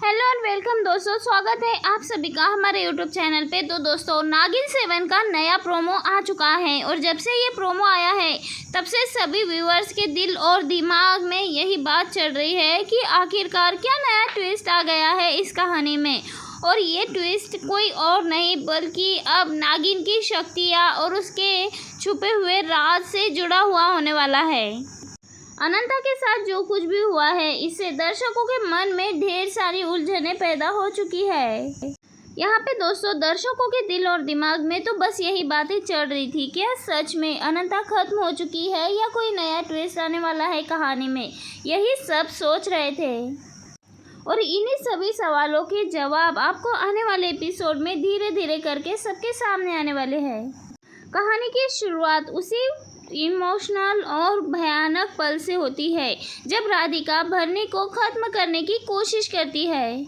Hello और welcome दोस्तों, स्वागत है आप सभी का हमारे यूट्यूब चैनल पे। तो दोस्तों, नागिन 7 का नया प्रोमो आ चुका है और जब से ये प्रोमो आया है तब से सभी व्यूअर्स के दिल और दिमाग में यही बात चल रही है कि आखिरकार क्या नया ट्विस्ट आ गया है इस कहानी में। और ये ट्विस्ट कोई और नहीं बल्कि अब नागिन की शक्तियाँ और उसके छुपे हुए राज से जुड़ा हुआ होने वाला है। अनंता के साथ जो कुछ भी हुआ है इससे दर्शकों के मन में ढेर सारी उलझनें पैदा हो चुकी है। यहाँ पे दोस्तों, दर्शकों के दिल और दिमाग में तो बस यही बातें चल रही थी, क्या सच में अनंता खत्म हो चुकी है या कोई नया ट्विस्ट आने वाला है कहानी में, यही सब सोच रहे थे। और इन्हीं सभी सवालों के जवाब आपको आने वाले एपिसोड में धीरे धीरे करके सबके सामने आने वाले हैं। कहानी की शुरुआत उसी इमोशनल और भयानक पल से होती है जब राधिका भरनी को खत्म करने की कोशिश करती है,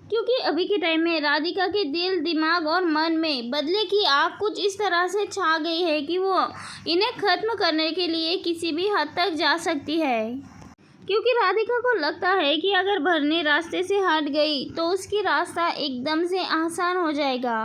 क्योंकि अभी के टाइम में राधिका के दिल, दिमाग और मन में बदले की आग कुछ इस तरह से छा गई है कि वो इन्हें खत्म करने के लिए किसी भी हद तक जा सकती है। क्योंकि राधिका को लगता है कि अगर भरनी रास्ते से हट गई तो उसकी रास्ता एकदम से आसान हो जाएगा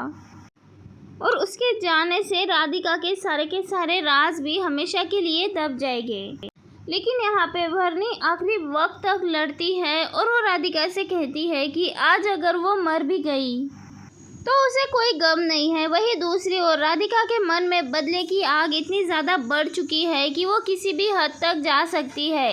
और उसके जाने से राधिका के सारे राज भी हमेशा के लिए दब जाएंगे। लेकिन यहाँ पे भरनी आखिरी वक्त तक लड़ती है और वो राधिका से कहती है कि आज अगर वो मर भी गई तो उसे कोई गम नहीं है। वहीं दूसरी ओर राधिका के मन में बदले की आग इतनी ज़्यादा बढ़ चुकी है कि वो किसी भी हद तक जा सकती है।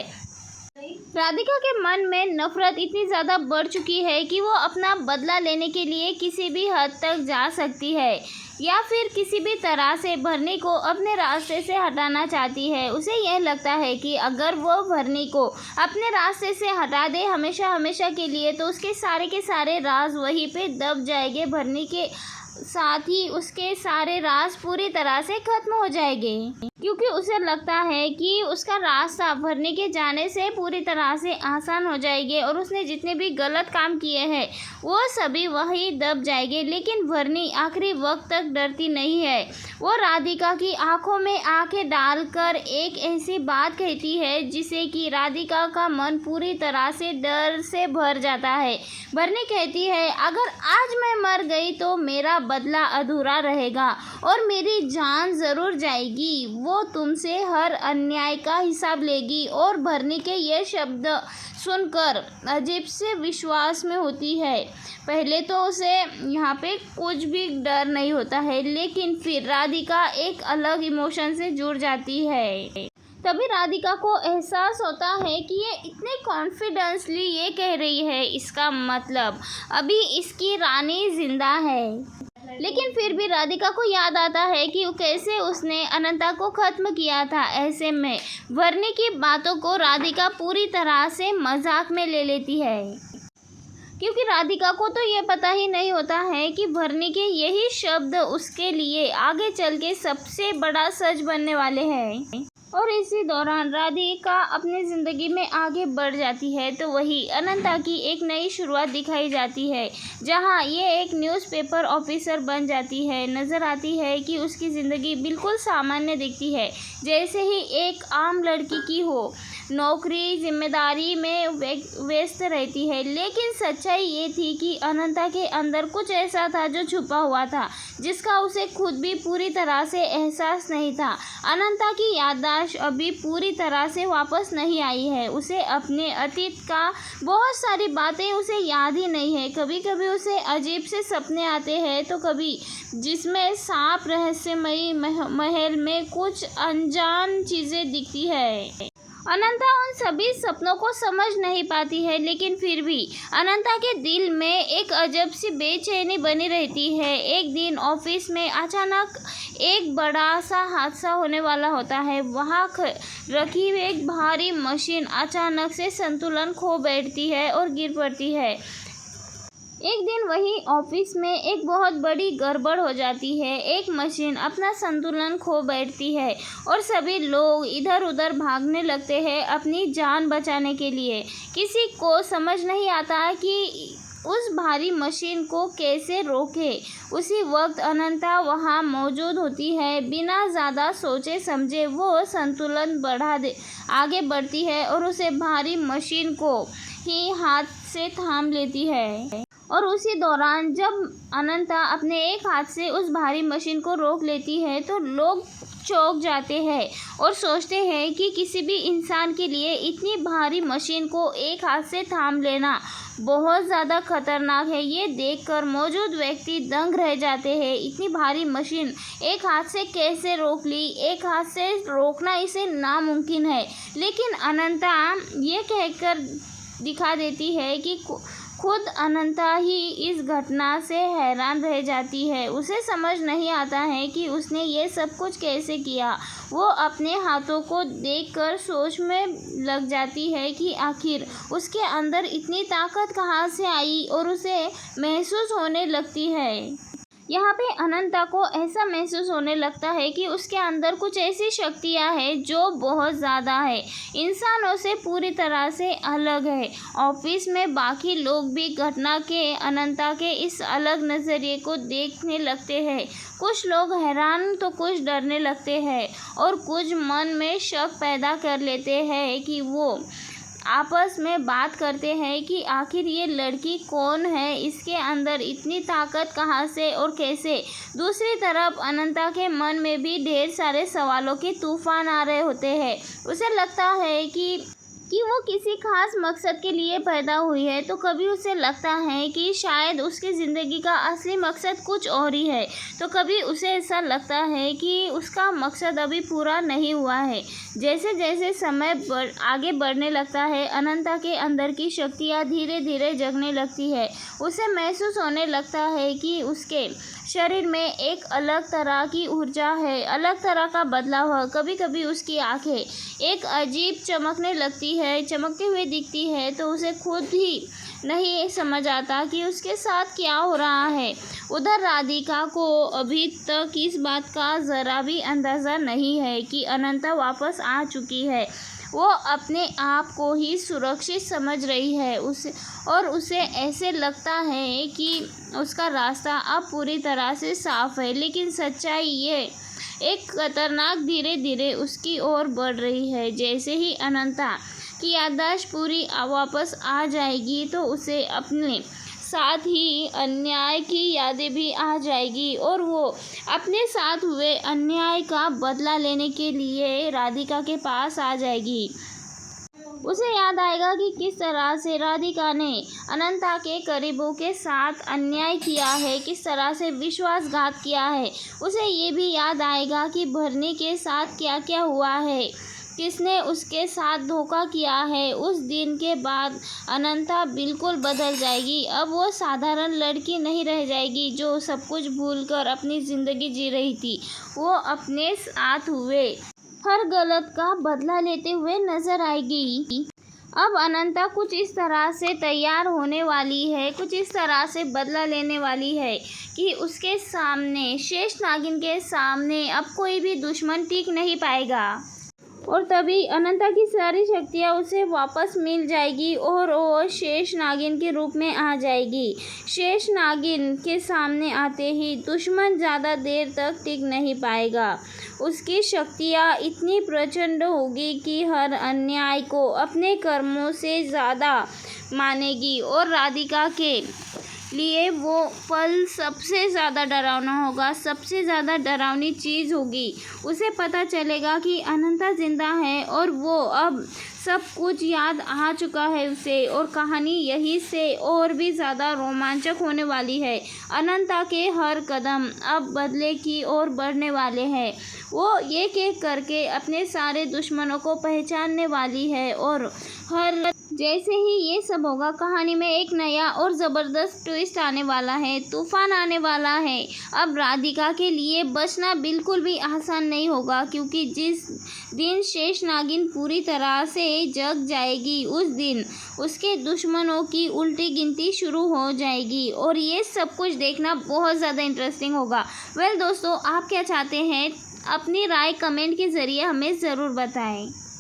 राधिका के मन में नफरत इतनी ज़्यादा बढ़ चुकी है कि वो अपना बदला लेने के लिए किसी भी हद तक जा सकती है या फिर किसी भी तरह से भरनी को अपने रास्ते से हटाना चाहती है। उसे यह लगता है कि अगर वो भरनी को अपने रास्ते से हटा दे हमेशा के लिए तो उसके के सारे राज वहीं पे दब जाएंगे। भरनी के साथ ही उसके सारे राज पूरी तरह से खत्म हो जाएंगे, क्योंकि उसे लगता है कि उसका रास्ता भरनी के जाने से पूरी तरह से आसान हो जाएंगे और उसने जितने भी गलत काम किए हैं वो सभी वही दब जाएंगे। लेकिन भरनी आखिरी वक्त तक डरती नहीं है। वो राधिका की आंखों में आंखें डालकर एक ऐसी बात कहती है जिसे कि राधिका का मन पूरी तरह से डर से भर जाता है। भरनी कहती है, अगर आज मैं मर गई तो मेरा बदला अधूरा रहेगा और मेरी जान ज़रूर जाएगी। वो तुमसे हर अन्याय का हिसाब लेगी। और भरनी के ये शब्द सुनकर अजीब से विश्वास में होती है। पहले तो उसे यहाँ पे कुछ भी डर नहीं होता है, लेकिन फिर राधिका एक अलग इमोशन से जुड़ जाती है। तभी राधिका को एहसास होता है कि ये इतने कॉन्फिडेंसली ये कह रही है, इसका मतलब अभी इसकी रानी जिंदा है। लेकिन फिर भी राधिका को याद आता है कि कैसे उसने अनंता को खत्म किया था। ऐसे में भरनी की बातों को राधिका पूरी तरह से मजाक में ले लेती है, क्योंकि राधिका को तो ये पता ही नहीं होता है कि भरनी के यही शब्द उसके लिए आगे चल के सबसे बड़ा सच बनने वाले हैं। और इसी दौरान राधिका अपनी ज़िंदगी में आगे बढ़ जाती है तो वही अनंता की एक नई शुरुआत दिखाई जाती है, जहां ये एक न्यूज़पेपर ऑफिसर बन जाती है। नज़र आती है कि उसकी ज़िंदगी बिल्कुल सामान्य दिखती है, जैसे ही एक आम लड़की की हो, नौकरी जिम्मेदारी में व्यस्त रहती है। लेकिन सच्चाई ये थी कि अनंता के अंदर कुछ ऐसा था जो छुपा हुआ था, जिसका उसे खुद भी पूरी तरह से एहसास नहीं था। अनंता की याददाश्त अभी पूरी तरह से वापस नहीं आई है। उसे अपने अतीत का बहुत सारी बातें उसे याद ही नहीं है। कभी कभी उसे अजीब से सपने आते हैं तो कभी जिसमें सांप, रहस्यमयी महल में कुछ अनजान चीज़ें दिखती है। अनंता उन सभी सपनों को समझ नहीं पाती है, लेकिन फिर भी अनंता के दिल में एक अजब सी बेचैनी बनी रहती है। एक दिन ऑफिस में अचानक एक बड़ा सा हादसा होने वाला होता है। वहाँ रखी हुई एक भारी मशीन अचानक से संतुलन खो बैठती है और गिर पड़ती है। एक दिन वही ऑफिस में एक बहुत बड़ी गड़बड़ हो जाती है। एक मशीन अपना संतुलन खो बैठती है और सभी लोग इधर उधर भागने लगते हैं अपनी जान बचाने के लिए। किसी को समझ नहीं आता कि उस भारी मशीन को कैसे रोके। उसी वक्त अनंता वहाँ मौजूद होती है। बिना ज़्यादा सोचे समझे वो संतुलन आगे बढ़ती है और उसे भारी मशीन को ही हाथ से थाम लेती है और उसी दौरान जब अनंता अपने एक हाथ से उस भारी मशीन को रोक लेती है तो लोग चौंक जाते हैं और सोचते हैं कि किसी भी इंसान के लिए इतनी भारी मशीन को एक हाथ से थाम लेना बहुत ज़्यादा खतरनाक है। ये देखकर मौजूद व्यक्ति दंग रह जाते हैं। इतनी भारी मशीन एक हाथ से कैसे रोक ली? एक हाथ से रोकना इसे नामुमकिन है। लेकिन अनंता ये कहकर दिखा देती है कि खुद अनंता ही इस घटना से हैरान रह जाती है। उसे समझ नहीं आता है कि उसने ये सब कुछ कैसे किया। वो अपने हाथों को देखकर सोच में लग जाती है कि आखिर उसके अंदर इतनी ताकत कहाँ से आई और उसे महसूस होने लगती है। यहाँ पे अनंता को ऐसा महसूस होने लगता है कि उसके अंदर कुछ ऐसी शक्तियाँ हैं जो बहुत ज़्यादा है, इंसानों से पूरी तरह से अलग है। ऑफिस में बाकी लोग भी घटना के अनंता के इस अलग नज़रिए को देखने लगते हैं। कुछ लोग हैरान तो कुछ डरने लगते हैं और कुछ मन में शक पैदा कर लेते हैं कि वो आपस में बात करते हैं कि आखिर ये लड़की कौन है, इसके अंदर इतनी ताकत कहाँ से और कैसे। दूसरी तरफ अनंता के मन में भी ढेर सारे सवालों के तूफान आ रहे होते हैं। उसे लगता है कि वो किसी खास मकसद के लिए पैदा हुई है, तो कभी उसे लगता है कि शायद उसकी ज़िंदगी का असली मकसद कुछ और ही है, तो कभी उसे ऐसा लगता है कि उसका मकसद अभी पूरा नहीं हुआ है। जैसे जैसे समय आगे बढ़ने लगता है, अनंता के अंदर की शक्तियाँ धीरे धीरे जगने लगती है। उसे महसूस होने लगता है कि उसके शरीर में एक अलग तरह की ऊर्जा है, अलग तरह का बदलाव है। कभी कभी उसकी आंखें एक अजीब चमकने लगती है, चमकते हुए दिखती है, तो उसे खुद ही नहीं समझ आता कि उसके साथ क्या हो रहा है। उधर राधिका को अभी तक इस बात का ज़रा भी अंदाज़ा नहीं है कि अनंता वापस आ चुकी है। वो अपने आप को ही सुरक्षित समझ रही है उसे ऐसे लगता है कि उसका रास्ता अब पूरी तरह से साफ है। लेकिन सच्चाई ये एक खतरनाक धीरे धीरे उसकी ओर बढ़ रही है। जैसे ही अनंता की याददाश्त पूरी वापस आ जाएगी तो उसे अपने साथ ही अन्याय की यादें भी आ जाएगी और वो अपने साथ हुए अन्याय का बदला लेने के लिए राधिका के पास आ जाएगी। उसे याद आएगा कि किस तरह से राधिका ने अनंता के करीबों के साथ अन्याय किया है, किस तरह से विश्वासघात किया है। उसे ये भी याद आएगा कि भरनी के साथ क्या क्या हुआ है, किसने उसके साथ धोखा किया है। उस दिन के बाद अनंता बिल्कुल बदल जाएगी। अब वो साधारण लड़की नहीं रह जाएगी जो सब कुछ भूलकर अपनी ज़िंदगी जी रही थी। वो अपने साथ हुए हर गलत का बदला लेते हुए नजर आएगी। अब अनंता कुछ इस तरह से तैयार होने वाली है, कुछ इस तरह से बदला लेने वाली है कि उसके सामने, शेष नागिन के सामने अब कोई भी दुश्मन टिक नहीं पाएगा। और तभी अनंता की सारी शक्तियाँ उसे वापस मिल जाएगी और वो शेष नागिन के रूप में आ जाएगी। शेष नागिन के सामने आते ही दुश्मन ज़्यादा देर तक टिक नहीं पाएगा। उसकी शक्तियाँ इतनी प्रचंड होगी कि हर अन्याय को अपने कर्मों से ज़्यादा मानेगी और राधिका के लिए वो पल सबसे ज़्यादा डरावना होगा, सबसे ज़्यादा डरावनी चीज़ होगी। उसे पता चलेगा कि अनंता ज़िंदा है और वो अब सब कुछ याद आ चुका है उसे, और कहानी यहीं से और भी ज़्यादा रोमांचक होने वाली है। अनंता के हर कदम अब बदले की ओर बढ़ने वाले हैं। वो एक एक करके अपने सारे दुश्मनों को पहचानने वाली है और जैसे ही ये सब होगा, कहानी में एक नया और ज़बरदस्त ट्विस्ट आने वाला है, तूफान आने वाला है। अब राधिका के लिए बचना बिल्कुल भी आसान नहीं होगा, क्योंकि जिस दिन शेष नागिन पूरी तरह से जग जाएगी उस दिन उसके दुश्मनों की उल्टी गिनती शुरू हो जाएगी और ये सब कुछ देखना बहुत ज़्यादा इंटरेस्टिंग होगा। दोस्तों, आप क्या चाहते हैं? अपनी राय कमेंट के ज़रिए हमें ज़रूर बताएं।